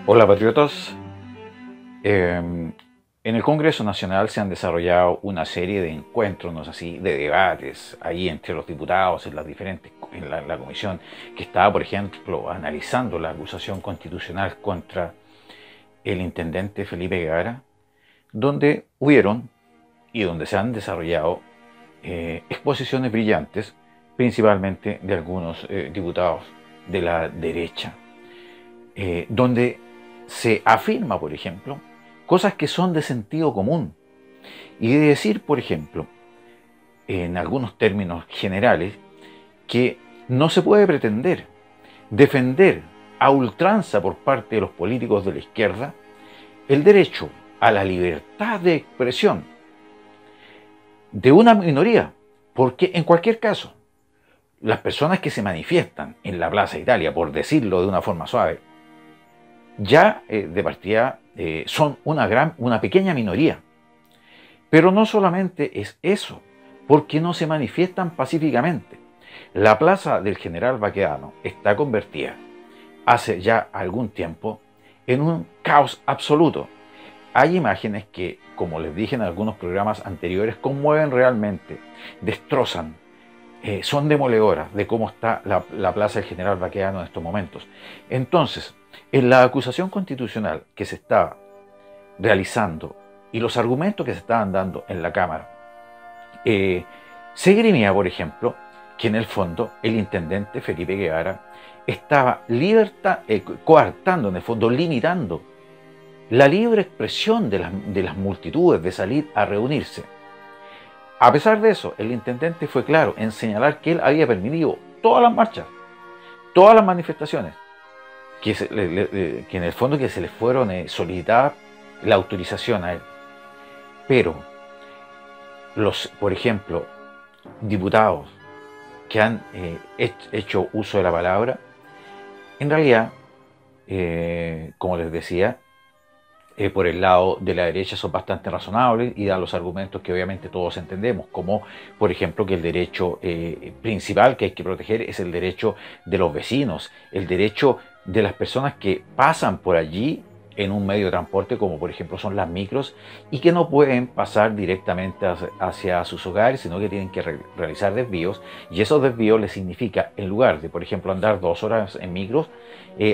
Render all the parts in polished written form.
Hola patriotas. En el Congreso Nacional se han desarrollado una serie de encuentros, no sé, así, de debates ahí entre los diputados en las diferentes, en la comisión que estaba, por ejemplo, analizando la acusación constitucional contra el intendente Felipe Guevara, donde hubieron y donde se han desarrollado exposiciones brillantes, principalmente de algunos diputados de la derecha, donde se afirma, por ejemplo, cosas que son de sentido común y de decir, por ejemplo, en algunos términos generales, que no se puede pretender defender a ultranza por parte de los políticos de la izquierda el derecho a la libertad de expresión de una minoría, porque en cualquier caso, las personas que se manifiestan en la Plaza Italia, por decirlo de una forma suave, ya de partida son una pequeña minoría. Pero no solamente es eso, porque no se manifiestan pacíficamente. La plaza del General Baquedano está convertida hace ya algún tiempo en un caos absoluto. Hay imágenes que, como les dije en algunos programas anteriores, conmueven realmente, destrozan, son demoledoras de cómo está la plaza del General Baquedano en estos momentos. Entonces, en la acusación constitucional que se está realizando y los argumentos que se estaban dando en la Cámara, se esgrimía, por ejemplo, que en el fondo el intendente Felipe Guevara estaba coartando, en el fondo limitando la libre expresión de las multitudes de salir a reunirse. A pesar de eso, el intendente fue claro en señalar que él había permitido todas las marchas, todas las manifestaciones, que en el fondo que se les fueron solicitadas la autorización a él. Pero por ejemplo, diputados que han hecho uso de la palabra, en realidad, como les decía, por el lado de la derecha son bastante razonables y dan los argumentos que obviamente todos entendemos, como por ejemplo que el derecho principal que hay que proteger es el derecho de los vecinos, el derecho de las personas que pasan por allí en un medio de transporte, como por ejemplo son las micros, y que no pueden pasar directamente hacia sus hogares, sino que tienen que realizar desvíos, y esos desvíos les significa, en lugar de por ejemplo andar 2 horas en micros,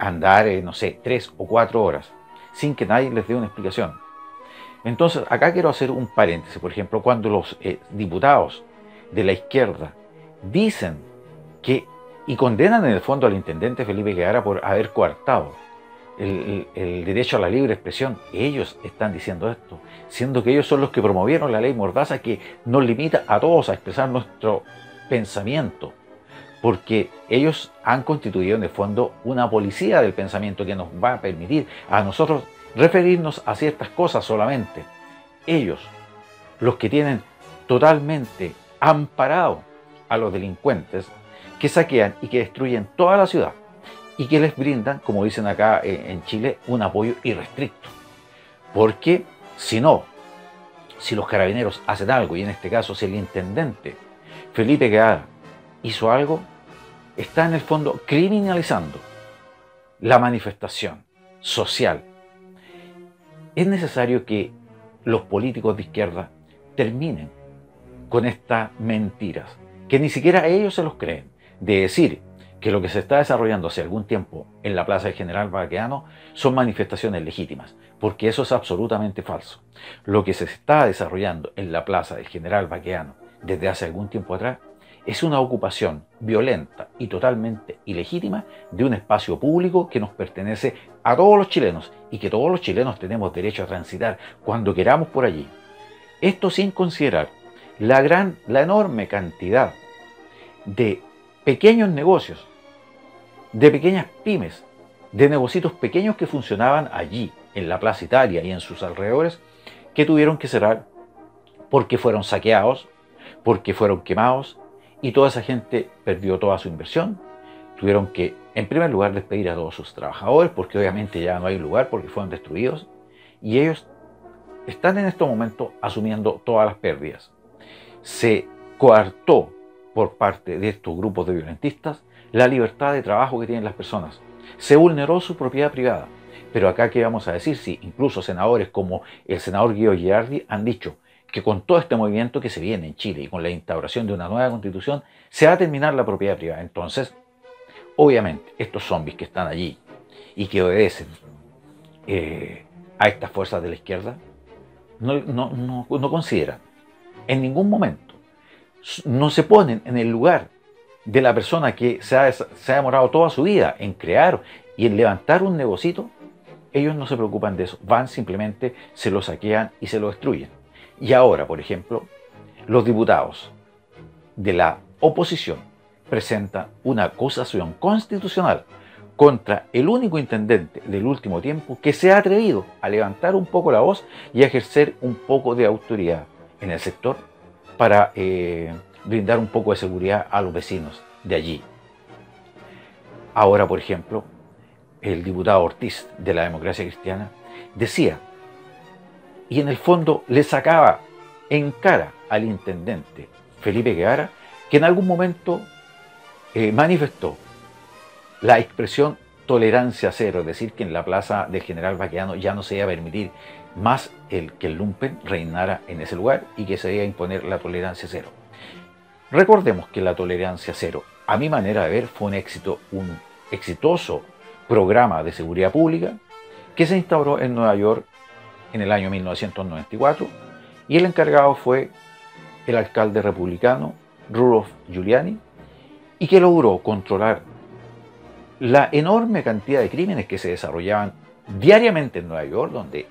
andar, no sé, 3 o 4 horas, sin que nadie les dé una explicación. Entonces, acá quiero hacer un paréntesis. Por ejemplo, cuando los diputados de la izquierda dicen que y condenan en el fondo al intendente Felipe Guevara por haber coartado el derecho a la libre expresión, ellos están diciendo esto, siendo que ellos son los que promovieron la ley Mordaza, que nos limita a todos a expresar nuestro pensamiento, porque ellos han constituido en el fondo una policía del pensamiento que nos va a permitir a nosotros referirnos a ciertas cosas solamente. Ellos, los que tienen totalmente amparado a los delincuentes que saquean y que destruyen toda la ciudad y que les brindan, como dicen acá en Chile, un apoyo irrestricto. Porque si no, si los carabineros hacen algo, y en este caso si el intendente Felipe Guevara hizo algo, está en el fondo criminalizando la manifestación social. Es necesario que los políticos de izquierda terminen con estas mentiras, que ni siquiera ellos se los creen, de decir que lo que se está desarrollando hace algún tiempo en la Plaza del General Baquedano son manifestaciones legítimas, porque eso es absolutamente falso. Lo que se está desarrollando en la Plaza del General Baquedano desde hace algún tiempo atrás es una ocupación violenta y totalmente ilegítima de un espacio público que nos pertenece a todos los chilenos y que todos los chilenos tenemos derecho a transitar cuando queramos por allí. Esto sin considerar la enorme cantidad de pequeños negocios, de pequeñas pymes, de negocios pequeños que funcionaban allí, en la Plaza Italia y en sus alrededores, que tuvieron que cerrar porque fueron saqueados, porque fueron quemados, y toda esa gente perdió toda su inversión. Tuvieron que, en primer lugar, despedir a todos sus trabajadores, porque obviamente ya no hay lugar, porque fueron destruidos, y ellos están en este momento asumiendo todas las pérdidas. Se coartó por parte de estos grupos de violentistas la libertad de trabajo que tienen las personas. Se vulneró su propiedad privada. Pero acá, ¿qué vamos a decir? Si incluso senadores como el senador Guido Girardi han dicho que con todo este movimiento que se viene en Chile y con la instauración de una nueva constitución, se va a terminar la propiedad privada. Entonces, obviamente, estos zombies que están allí y que obedecen a estas fuerzas de la izquierda, no consideran en ningún momento, no se ponen en el lugar de la persona que se ha demorado toda su vida en crear y en levantar un negocito. Ellos no se preocupan de eso, van simplemente, se lo saquean y se lo destruyen. Y ahora, por ejemplo, los diputados de la oposición presentan una acusación constitucional contra el único intendente del último tiempo que se ha atrevido a levantar un poco la voz y a ejercer un poco de autoridad en el sector para brindar un poco de seguridad a los vecinos de allí. Ahora, por ejemplo, el diputado Ortiz de la Democracia Cristiana decía, y en el fondo le sacaba en cara al intendente Felipe Guevara, que en algún momento manifestó la expresión tolerancia cero, es decir, que en la plaza del General Baqueano ya no se iba a permitir más que el lumpen reinara en ese lugar y que se iba a imponer la tolerancia cero. Recordemos que la tolerancia cero, a mi manera de ver, fue un exitoso programa de seguridad pública que se instauró en Nueva York en el año 1994 y el encargado fue el alcalde republicano Rudolph Giuliani, y que logró controlar la enorme cantidad de crímenes que se desarrollaban diariamente en Nueva York, donde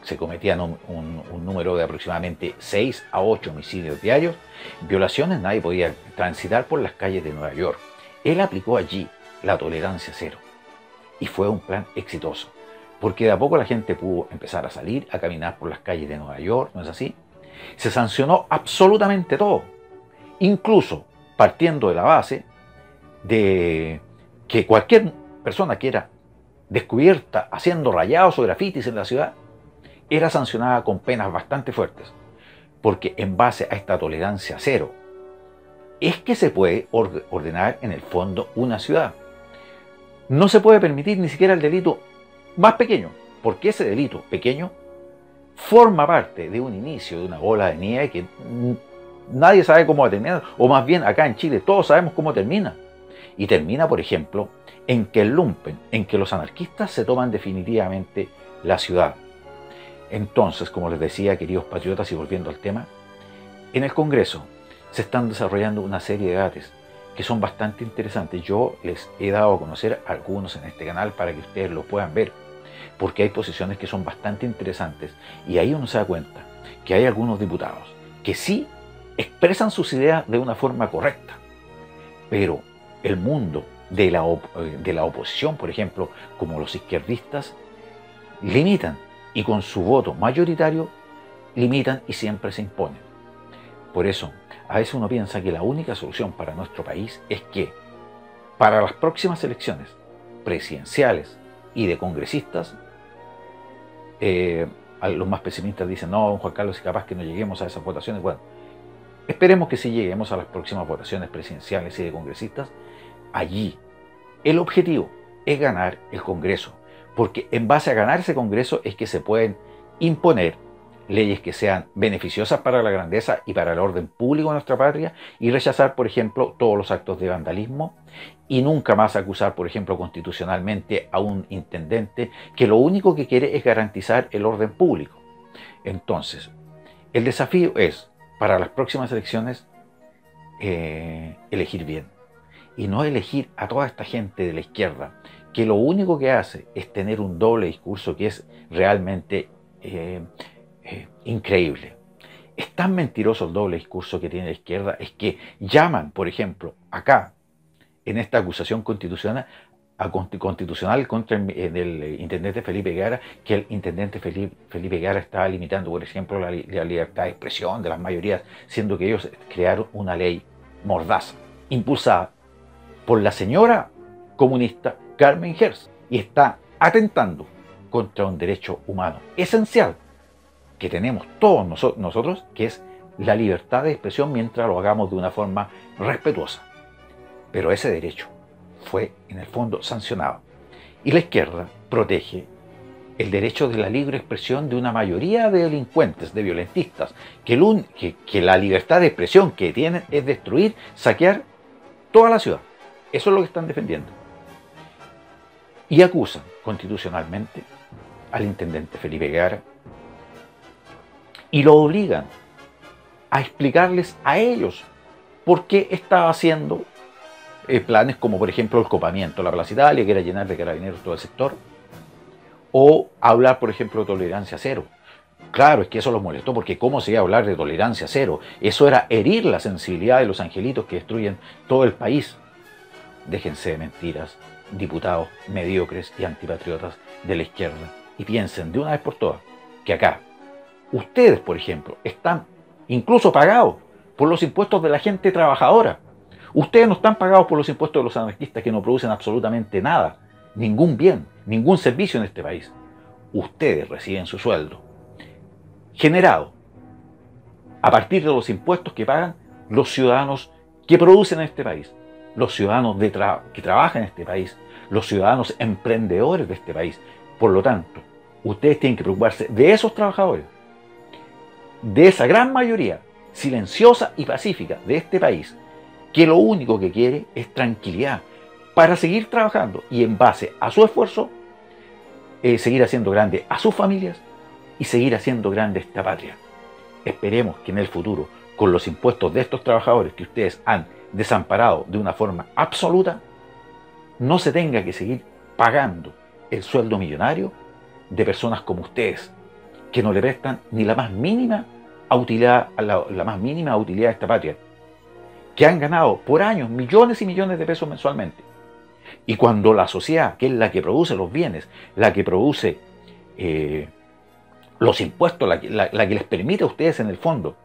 se cometían un número de aproximadamente 6 a 8 homicidios diarios, violaciones, nadie podía transitar por las calles de Nueva York. Él aplicó allí la tolerancia cero y fue un plan exitoso, porque de a poco la gente pudo empezar a salir, a caminar por las calles de Nueva York, ¿no es así? Se sancionó absolutamente todo, incluso partiendo de la base de que cualquier persona que era descubierta haciendo rayados o grafitis en la ciudad era sancionada con penas bastante fuertes, porque en base a esta tolerancia cero es que se puede ordenar en el fondo una ciudad. No se puede permitir ni siquiera el delito más pequeño, porque ese delito pequeño forma parte de un inicio de una bola de nieve que nadie sabe cómo va a terminar, o más bien acá en Chile todos sabemos cómo termina. Y termina, por ejemplo, en que el lumpen, en que los anarquistas se toman definitivamente la ciudad. Entonces, como les decía, queridos patriotas, y volviendo al tema, en el Congreso se están desarrollando una serie de debates que son bastante interesantes. Yo les he dado a conocer algunos en este canal para que ustedes lo puedan ver, porque hay posiciones que son bastante interesantes y ahí uno se da cuenta que hay algunos diputados que sí expresan sus ideas de una forma correcta, pero el mundo de la oposición, por ejemplo, como los izquierdistas, limitan y con su voto mayoritario limitan y siempre se imponen. Por eso, a veces uno piensa que la única solución para nuestro país es que para las próximas elecciones presidenciales y de congresistas, los más pesimistas dicen, no, don Juan Carlos, es capaz que no lleguemos a esas votaciones. Bueno, esperemos que sí lleguemos a las próximas votaciones presidenciales y de congresistas. Allí el objetivo es ganar el Congreso, porque en base a ganar ese Congreso es que se pueden imponer leyes que sean beneficiosas para la grandeza y para el orden público de nuestra patria, y rechazar, por ejemplo, todos los actos de vandalismo, y nunca más acusar, por ejemplo, constitucionalmente a un intendente que lo único que quiere es garantizar el orden público. Entonces, el desafío es, para las próximas elecciones, elegir bien, y no elegir a toda esta gente de la izquierda, que lo único que hace es tener un doble discurso que es realmente increíble. Es tan mentiroso el doble discurso que tiene la izquierda, es que llaman, por ejemplo, acá, en esta acusación constitucional contra el intendente Felipe Guevara, que el intendente Felipe Guevara estaba limitando, por ejemplo, la libertad de expresión de las mayorías, siendo que ellos crearon una ley mordaza, impulsada por la señora comunista Carmen Hertz, y está atentando contra un derecho humano esencial que tenemos todos nosotros, que es la libertad de expresión mientras lo hagamos de una forma respetuosa. Pero ese derecho fue en el fondo sancionado. Y la izquierda protege el derecho de la libre expresión de una mayoría de delincuentes, de violentistas, que la libertad de expresión que tienen es destruir, saquear toda la ciudad. Eso es lo que están defendiendo. Y acusan constitucionalmente al intendente Felipe Guevara y lo obligan a explicarles a ellos por qué estaba haciendo planes como, por ejemplo, el copamiento, la Plaza Italia, que era llenar de carabineros todo el sector, o hablar, por ejemplo, de tolerancia cero. Claro, es que eso los molestó, porque ¿cómo se iba a hablar de tolerancia cero? Eso era herir la sensibilidad de los angelitos que destruyen todo el país. Déjense de mentiras, diputados mediocres y antipatriotas de la izquierda, y piensen de una vez por todas que acá, ustedes, por ejemplo, están incluso pagados por los impuestos de la gente trabajadora. Ustedes no están pagados por los impuestos de los anarquistas que no producen absolutamente nada, ningún bien, ningún servicio en este país. Ustedes reciben su sueldo generado a partir de los impuestos que pagan los ciudadanos que producen en este país, los ciudadanos que trabajan en este país, los ciudadanos emprendedores de este país. Por lo tanto, ustedes tienen que preocuparse de esos trabajadores, de esa gran mayoría silenciosa y pacífica de este país, que lo único que quiere es tranquilidad para seguir trabajando y en base a su esfuerzo seguir haciendo grande a sus familias y seguir haciendo grande esta patria. Esperemos que en el futuro, con los impuestos de estos trabajadores que ustedes han desamparado de una forma absoluta, no se tenga que seguir pagando el sueldo millonario de personas como ustedes, que no le prestan ni la más mínima utilidad a esta patria, que han ganado por años millones y millones de pesos mensualmente. Y cuando la sociedad, que es la que produce los bienes, la que produce los impuestos, la que les permite a ustedes en el fondo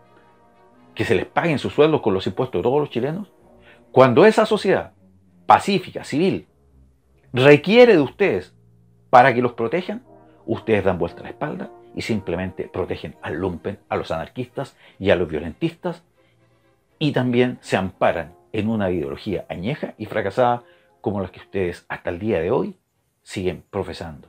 que se les paguen sus sueldos con los impuestos de todos los chilenos, cuando esa sociedad pacífica, civil, requiere de ustedes para que los protejan, ustedes dan vuelta a la espalda y simplemente protegen al lumpen, a los anarquistas y a los violentistas, y también se amparan en una ideología añeja y fracasada como la que ustedes hasta el día de hoy siguen profesando.